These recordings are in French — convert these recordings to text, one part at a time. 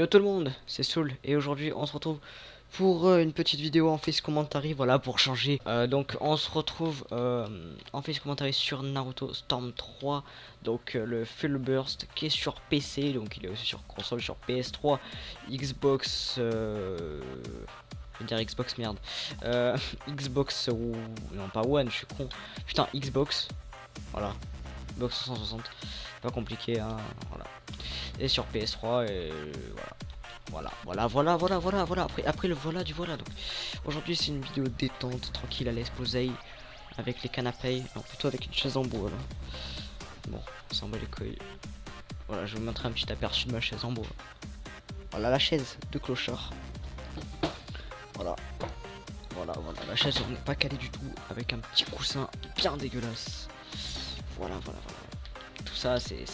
Yo tout le monde, c'est Soul et aujourd'hui on se retrouve pour une petite vidéo en face commentary, voilà pour changer. Donc on se retrouve en face commentary sur Naruto Storm 3, donc le Full Burst qui est sur PC, donc il est aussi sur console, sur PS3, Xbox, je veux dire Xbox merde, Xbox ou non pas One, je suis con, putain Xbox, voilà, Xbox 360, pas compliqué hein, voilà. Et sur PS3 et voilà. Après le voilà du voilà. Donc aujourd'hui c'est une vidéo détente, tranquille, à l'aise, posée avec les canapés, non plutôt avec une chaise en bois là. Bon, on s'en bat les couilles. Voilà, je vais vous montrer un petit aperçu de ma chaise en bois. Voilà la chaise de clochard. Voilà, la chaise on n'est pas calée du tout, avec un petit coussin bien dégueulasse. Voilà. Tout ça c'est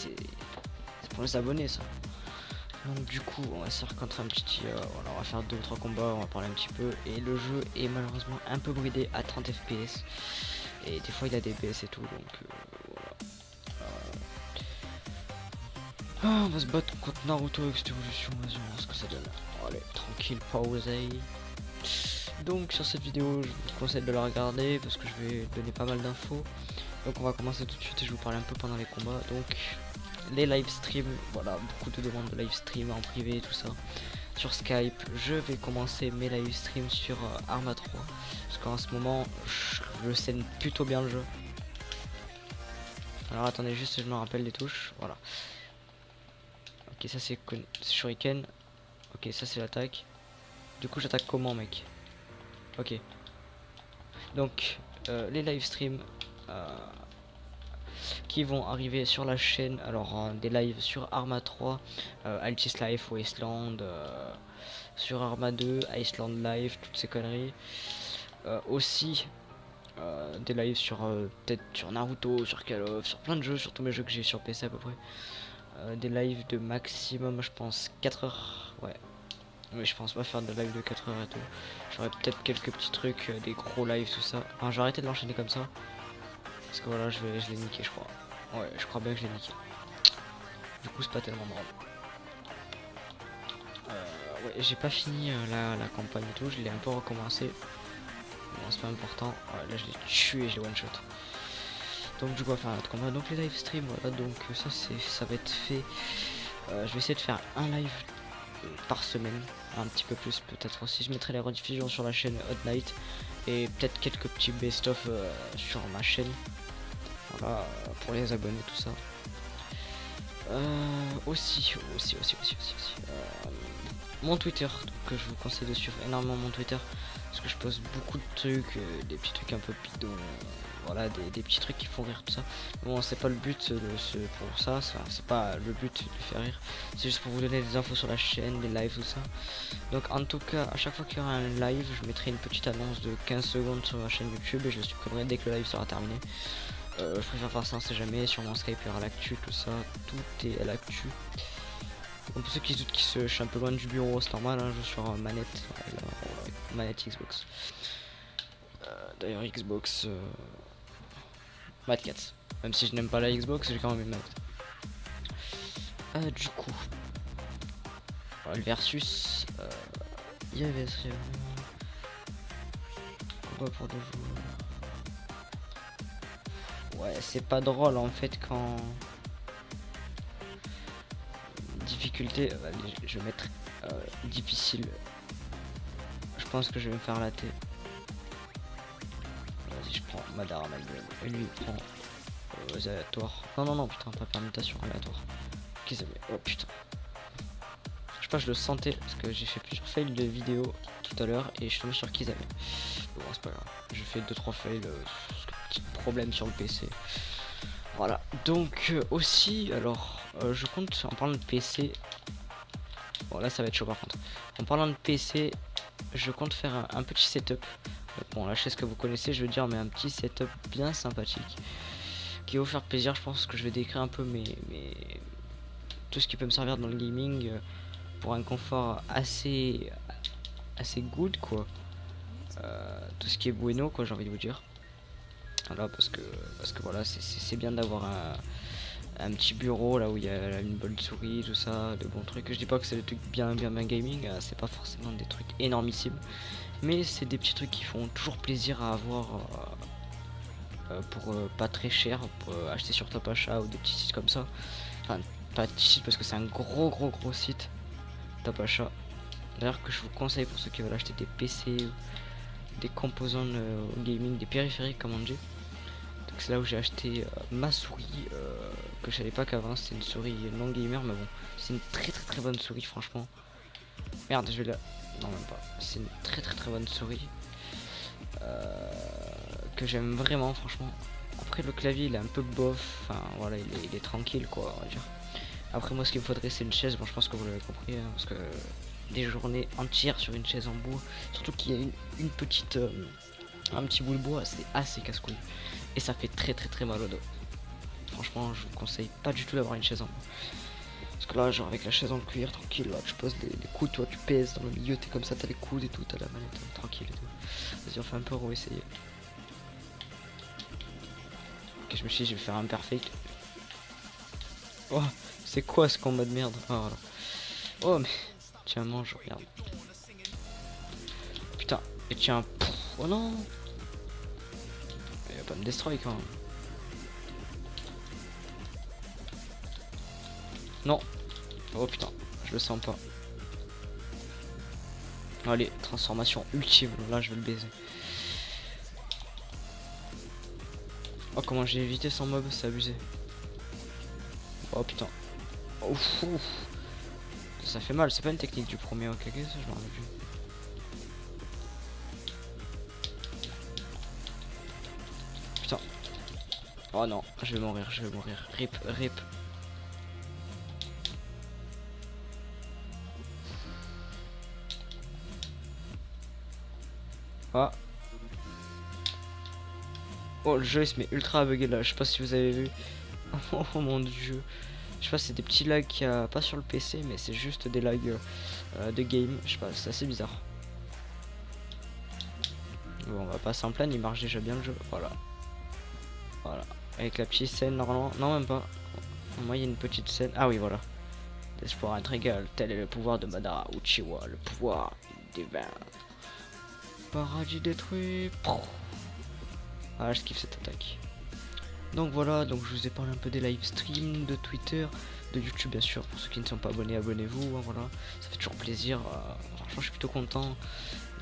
pour les abonnés ça. Donc du coup on va se rencontrer un petit voilà, on va faire 2 ou 3 combats, on va parler un petit peu et le jeu est malheureusement un peu bridé à 30 fps et des fois il a des baisses et tout donc voilà. On va se battre contre Naruto avec cette évolution, vas-y on va voir ce que ça donne. Allez tranquille, pause. Donc sur cette vidéo je vous conseille de la regarder parce que je vais donner pas mal d'infos. Donc on va commencer tout de suite et je vais vous parler un peu pendant les combats. Donc les live streams, voilà, beaucoup de demandes de live stream en privé, tout ça. Sur Skype, je vais commencer mes live streams sur Arma 3. Parce qu'en ce moment, je scène plutôt bien le jeu. Alors attendez juste, je me rappelle les touches, voilà. Ok, ça c'est Shuriken. Ok, ça c'est l'attaque. Du coup j'attaque comment mec? Ok. Donc, les live streams... qui vont arriver sur la chaîne, alors des lives sur Arma 3, Altis Life, Wasteland, sur Arma 2, Iceland Live, toutes ces conneries. Aussi des lives sur peut-être sur Naruto, sur Call of, sur plein de jeux, sur tous mes jeux que j'ai sur PC à peu près. Des lives de maximum je pense 4 heures, ouais. Mais je pense pas faire de live de 4 heures et tout. J'aurais peut-être quelques petits trucs, des gros lives, tout ça. Enfin, j'ai arrêté de l'enchaîner comme ça. Parce que voilà, je l'ai niqué, je crois. Ouais, je crois bien que je l'ai niqué. Du coup, c'est pas tellement drôle. Ouais, j'ai pas fini la campagne et tout, je l'ai un peu recommencé. Bon, c'est pas important. Ouais, là, je l'ai tué, je l'ai one shot. Donc, du coup, on va faire un autre combat. Donc, les live streams, voilà, donc ça va être fait. Je vais essayer de faire un live par semaine, un petit peu plus peut-être aussi. Je mettrai les rediffusions sur la chaîne Hot Night et peut-être quelques petits best-of sur ma chaîne. Voilà, pour les abonnés, tout ça. Aussi, mon Twitter, donc je vous conseille de suivre énormément mon Twitter parce que je poste beaucoup de trucs, des petits trucs un peu bidons, voilà, des petits trucs qui font rire, tout ça. Bon, c'est pas le but pour ça, c'est pas le but de faire rire, c'est juste pour vous donner des infos sur la chaîne, des lives, tout ça. Donc en tout cas, à chaque fois qu'il y aura un live, je mettrai une petite annonce de 15 secondes sur ma chaîne YouTube et je le supprimerai dès que le live sera terminé. Je préfère faire ça, on sait jamais, sur mon Skype il y aura l'actu, tout ça, tout est à l'actu. Pour ceux qui se doutent je suis un peu loin du bureau, c'est normal, hein, je suis sur manette, manette Xbox. D'ailleurs Xbox Mad 4, même si je n'aime pas la Xbox, j'ai quand même une manette. Du coup, le versus, il y avait quoi pour 2 joueurs. Ouais, c'est pas drôle en fait quand... Difficulté, je vais mettre difficile. Je pense que je vais me faire latter. Vas-y, je prends Madara Malgré. Et lui il prend aléatoire. Non, putain, pas permutation aléatoire. Kizame. Oh putain. Je sais pas, je le sentais parce que j'ai fait plusieurs fails de vidéo tout à l'heure et je suis tombé sur Kizame. Bon, c'est pas grave. J'ai fait 2-3 fails. Petit problème sur le PC. Voilà. Donc, aussi, alors, je compte en parlant de PC. Bon là ça va être chaud par contre. En parlant de PC, je compte faire un petit setup. Bon la chaise que vous connaissez je veux dire, mais un petit setup bien sympathique qui va vous faire plaisir. Je pense que je vais décrire un peu tout ce qui peut me servir dans le gaming pour un confort assez good quoi. Tout ce qui est bueno quoi, j'ai envie de vous dire. Voilà, parce que voilà, c'est bien d'avoir un petit bureau là où il y a une bonne souris, tout ça, de bons trucs. Je dis pas que c'est des trucs bien gaming, c'est pas forcément des trucs énormissimes, mais c'est des petits trucs qui font toujours plaisir à avoir pour pas très cher, pour acheter sur Top Achat ou des petits sites comme ça. Enfin, pas de petits sites parce que c'est un gros site, Top Achat. D'ailleurs que je vous conseille pour ceux qui veulent acheter des PC, des composants gaming, des périphériques comme on dit. Donc c'est là où j'ai acheté ma souris, que je savais pas qu'avant c'était une souris non gamer, mais bon, c'est une très bonne souris franchement. Merde, je vais la... Non même pas, c'est une très bonne souris. Que j'aime vraiment franchement. Après le clavier il est un peu bof, enfin voilà il est tranquille quoi on va dire. Après moi ce qu'il me faudrait c'est une chaise, bon je pense que vous l'avez compris hein, parce que des journées entières sur une chaise en bois, surtout qu'il y a une petite un petit bout de bois, c'est assez casse-couille et ça fait très mal au dos. Franchement je vous conseille pas du tout d'avoir une chaise en bois, parce que là genre avec la chaise en cuir tranquille, là tu poses les coudes, toi tu pèses dans le milieu, t'es comme ça, t'as les coudes et tout, t'as la manette tranquille et tout. Vas-y on fait un peu, on va essayer. Ok, je me suis dit je vais faire un perfect. Oh c'est quoi ce combat de merde. Oh, voilà. Oh mais tiens mange, regarde. Putain, et tiens. Pff, oh non. Il va pas me destroy quand même. Non. Oh putain, je le sens pas. Allez, transformation ultime, là je vais le baiser. Oh comment j'ai évité son mob, c'est abusé. Oh putain. Ouf, ouf. Ça fait mal, c'est pas une technique du premier ok, ça je m'en rappelle plus. Putain. Oh non, je vais mourir, Rip, rip. Ah. Oh le jeu il se met ultra bugué là, je sais pas si vous avez vu. Oh mon dieu. Je sais pas, c'est des petits lags qu'il y a pas sur le PC, mais c'est juste des lags de game. Je sais pas, c'est assez bizarre. Bon, on va pas s'en plaindre, il marche déjà bien le jeu. Voilà. Voilà. Avec la petite scène, normalement. Non, même pas. Moi, il y a une petite scène. Ah oui, voilà. L'espoir intrigal, tel est le pouvoir de Madara Uchiwa, le pouvoir divin. Paradis détruit. Ah, je kiffe cette attaque. Donc voilà, donc je vous ai parlé un peu des live streams, de Twitter, de YouTube bien sûr. Pour ceux qui ne sont pas abonnés, abonnez-vous. Hein, voilà, ça fait toujours plaisir. Franchement, je suis plutôt content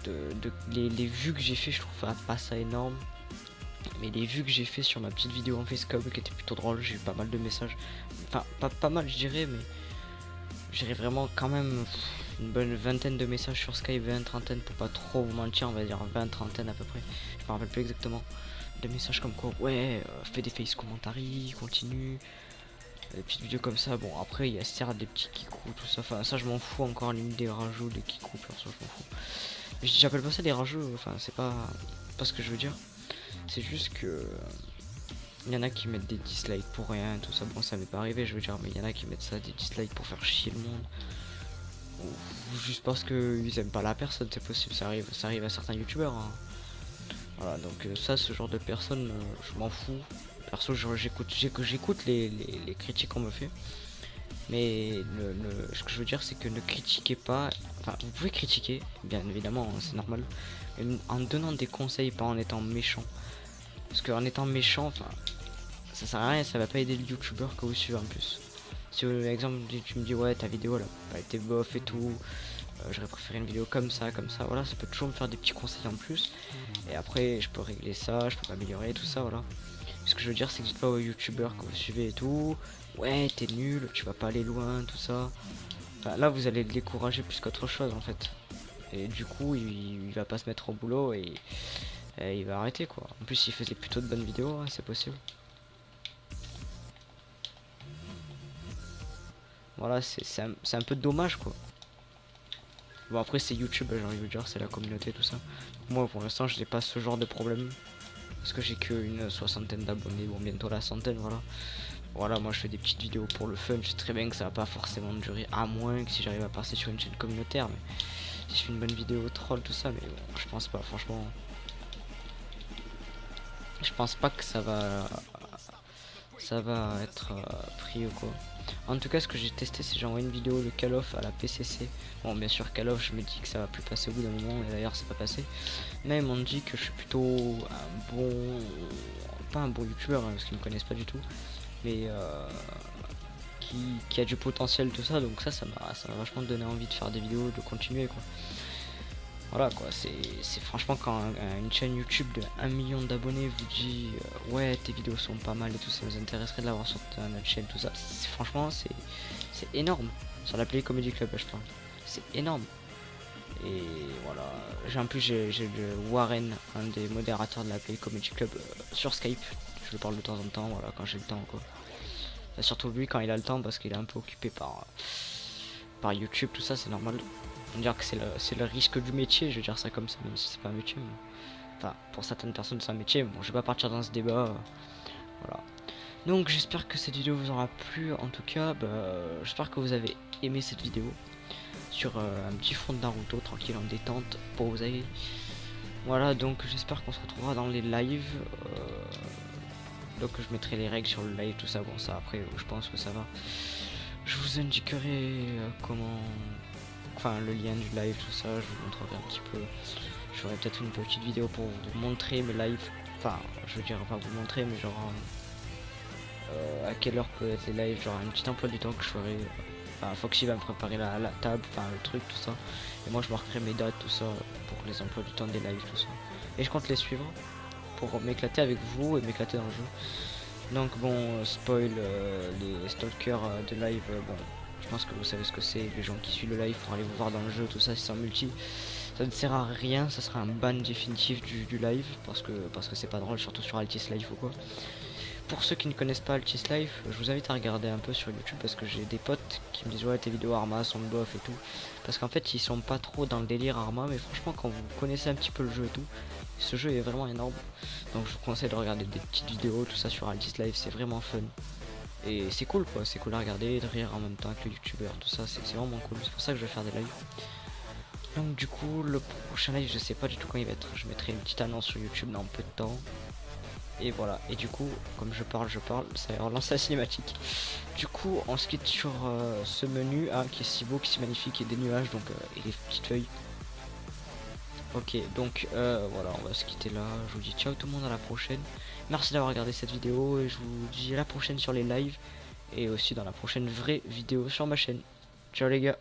les vues que j'ai fait. Je trouve pas ça énorme, mais les vues que j'ai fait sur ma petite vidéo en facecam qui était plutôt drôle. J'ai eu pas mal de messages. Enfin, pas mal, je dirais, mais j'irais vraiment quand même une bonne vingtaine de messages sur Skype, 20, trentaine pour pas trop vous mentir, on va dire 20, trentaine à peu près. Je me rappelle plus exactement. Des messages comme quoi ouais fais des face commentary, continue, des petites vidéos comme ça. Bon après il y a certes des petits kikou tout ça, enfin ça je m'en fous encore, limite des rajouts, des kikou perso je m'en fous, mais j'appelle pas ça des rajouts, enfin c'est pas ce que je veux dire, c'est juste que il y en a qui mettent des dislikes pour rien tout ça. Bon ça m'est pas arrivé je veux dire, mais il y en a qui mettent ça des dislikes pour faire chier le monde, ou juste parce que ils aiment pas la personne, c'est possible, ça arrive à certains youtubeurs hein. Voilà, donc ça, ce genre de personnes, je m'en fous. Perso, j'écoute les critiques qu'on me fait. Mais ce que je veux dire, c'est que ne critiquez pas. Enfin, vous pouvez critiquer, bien évidemment, hein, c'est normal. Mais en donnant des conseils, pas en étant méchant. Parce qu'en étant méchant, enfin, ça sert à rien, ça va pas aider le youtubeur que vous suivez en plus. Si par exemple, tu me dis, ouais, ta vidéo, elle a pas été bof et tout. J'aurais préféré une vidéo comme ça, voilà, ça peut toujours me faire des petits conseils en plus. Et après, je peux régler ça, je peux m'améliorer, tout ça, voilà. Ce que je veux dire, c'est que dites pas aux youtubeurs que vous suivez et tout, ouais, t'es nul, tu vas pas aller loin, tout ça. Enfin, là, vous allez le décourager plus qu'autre chose, en fait. Et du coup, il va pas se mettre au boulot et il va arrêter, quoi. En plus, il faisait plutôt de bonnes vidéos, hein, c'est possible. Voilà, c'est un peu dommage, quoi. Bon après c'est YouTube, j'ai envie de dire, c'est la communauté tout ça. Moi pour l'instant je n'ai pas ce genre de problème. Parce que j'ai qu'une soixantaine d'abonnés, bon bientôt la centaine voilà. Voilà moi je fais des petites vidéos pour le fun, je sais très bien que ça va pas forcément durer, à moins que si j'arrive à passer sur une chaîne communautaire. Mais si je fais une bonne vidéo troll tout ça, mais bon, je pense pas franchement. Je pense pas que ça va ça va être pris ou quoi. En tout cas, ce que j'ai testé, c'est j'ai envoyé une vidéo de Call of à la PCC. Bon, bien sûr, Call of, je me dis que ça va plus passer au bout d'un moment, et d'ailleurs, c'est pas passé. Mais ils m'ont dit que je suis plutôt un bon, pas un bon youtubeur, hein, parce qu'ils me connaissent pas du tout, mais qui a du potentiel, tout ça. Donc ça m'a vachement donné envie de faire des vidéos, de continuer, quoi. Voilà quoi, c'est franchement quand une chaîne YouTube de 1 million d'abonnés vous dit ouais tes vidéos sont pas mal et tout, ça nous intéresserait de l'avoir sur notre chaîne, tout ça, franchement c'est énorme. Sur la Play Comedy Club je parle, c'est énorme. Et voilà, en plus j'ai le Warren, un des modérateurs de la Play Comedy Club sur Skype, je le parle de temps en temps, voilà, quand j'ai le temps quoi. Et surtout lui quand il a le temps, parce qu'il est un peu occupé par YouTube, tout ça, c'est normal. On dirait que c'est le risque du métier, je vais dire ça comme ça, même si c'est pas un métier. Mais... enfin, pour certaines personnes c'est un métier, bon je vais pas partir dans ce débat. Voilà. Donc j'espère que cette vidéo vous aura plu. En tout cas, j'espère que vous avez aimé cette vidéo. Sur un petit fond de Naruto, tranquille en détente, posé. Voilà, donc j'espère qu'on se retrouvera dans les lives. Donc je mettrai les règles sur le live, tout ça, bon ça après je pense que ça va. Je vous indiquerai comment... enfin le lien du live, tout ça, je vous montrerai un petit peu. Je ferai peut-être une petite vidéo pour vous montrer mes lives. Enfin, je veux dire, pas vous montrer, mais genre à quelle heure peut être les lives, genre un petit emploi du temps que je ferai. Enfin, Foxy va me préparer la table, enfin le truc, tout ça. Et moi je marquerai mes dates, tout ça, pour les emplois du temps des lives, tout ça. Et je compte les suivre pour m'éclater avec vous et m'éclater dans le jeu. Donc bon, spoil, les stalkers de live, bon, je pense que vous savez ce que c'est, les gens qui suivent le live pour aller vous voir dans le jeu, tout ça, si c'est en multi, ça ne sert à rien, ça sera un ban définitif du live, parce que c'est pas drôle, surtout sur Altis Life ou quoi. Pour ceux qui ne connaissent pas Altis Life, je vous invite à regarder un peu sur YouTube, parce que j'ai des potes qui me disent ouais tes vidéos Arma sont bof et tout, parce qu'en fait ils sont pas trop dans le délire Arma, mais franchement quand vous connaissez un petit peu le jeu et tout, ce jeu est vraiment énorme. Donc je vous conseille de regarder des petites vidéos, tout ça sur Altis Life, c'est vraiment fun. Et c'est cool quoi, c'est cool à regarder, de rire en même temps que le youtubeur, tout ça, c'est vraiment cool. C'est pour ça que je vais faire des lives. Donc du coup, le prochain live, je sais pas du tout quand il va être. Je mettrai une petite annonce sur YouTube dans peu de temps. Et voilà, et du coup, comme je parle, ça va relancer la cinématique. Du coup, on se quitte sur ce menu qui est si beau, qui est si magnifique, et des nuages, donc et des petites feuilles. Ok, donc voilà, on va se quitter là. Je vous dis ciao tout le monde, à la prochaine. Merci d'avoir regardé cette vidéo et je vous dis à la prochaine sur les lives et aussi dans la prochaine vraie vidéo sur ma chaîne. Ciao les gars.